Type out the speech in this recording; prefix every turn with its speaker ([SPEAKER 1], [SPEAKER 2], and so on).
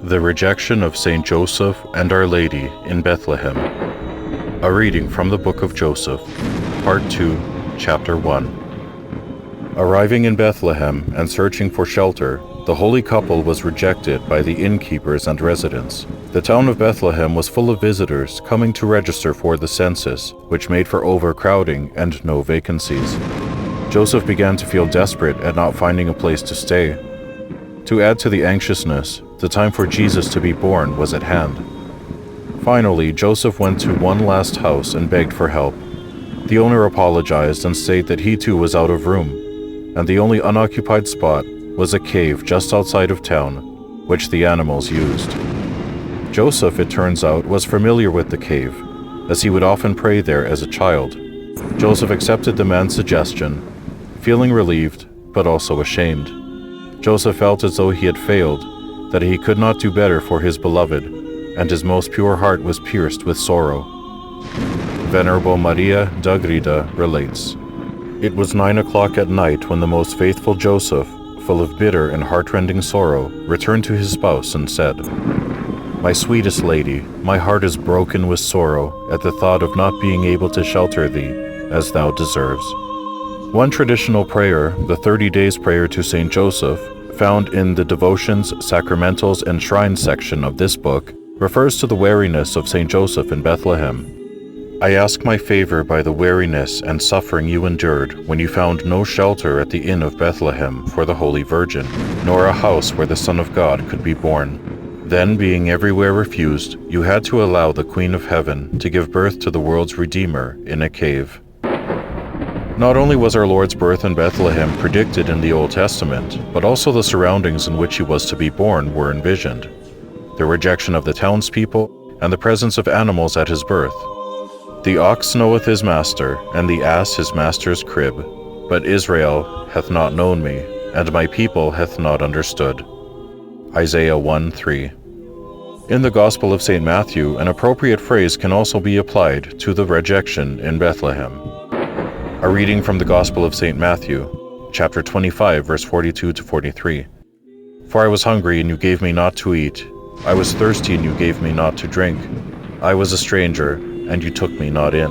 [SPEAKER 1] The Rejection of Saint Joseph and Our Lady in Bethlehem. A reading from the Book of Joseph, Part 2, Chapter 1. Arriving in Bethlehem and searching for shelter, the holy couple was rejected by the innkeepers and residents. The town of Bethlehem was full of visitors coming to register for the census, which made for overcrowding and no vacancies. Joseph began to feel desperate at not finding a place to stay. To add to the anxiousness, the time for Jesus to be born was at hand. Finally, Joseph went to one last house and begged for help. The owner apologized and stated that he too was out of room, and the only unoccupied spot was a cave just outside of town, which the animals used. Joseph, it turns out, was familiar with the cave, as he would often pray there as a child. Joseph accepted the man's suggestion, feeling relieved, but also ashamed. Joseph felt as though he had failed, that he could not do better for his beloved, and his most pure heart was pierced with sorrow. Venerable Maria d'Agreda relates, "It was 9 o'clock at night when the most faithful Joseph, full of bitter and heartrending sorrow, returned to his spouse and said, 'My sweetest lady, my heart is broken with sorrow at the thought of not being able to shelter thee as thou deserves.'" One traditional prayer, the 30 Days Prayer to Saint Joseph, found in the Devotions, Sacramentals, and Shrines section of this book, refers to the weariness of Saint Joseph in Bethlehem. "I ask my favor by the weariness and suffering you endured when you found no shelter at the inn of Bethlehem for the Holy Virgin, nor a house where the Son of God could be born. Then, being everywhere refused, you had to allow the Queen of Heaven to give birth to the world's Redeemer in a cave." Not only was our Lord's birth in Bethlehem predicted in the Old Testament, but also the surroundings in which he was to be born were envisioned. The rejection of the townspeople, and the presence of animals at his birth. "The ox knoweth his master, and the ass his master's crib. But Israel hath not known me, and my people hath not understood." Isaiah 1:3. In the Gospel of St. Matthew, an appropriate phrase can also be applied to the rejection in Bethlehem. A reading from the Gospel of St. Matthew, chapter 25, verse 42 to 43. "For I was hungry, and you gave me not to eat. I was thirsty, and you gave me not to drink. I was a stranger, and you took me not in.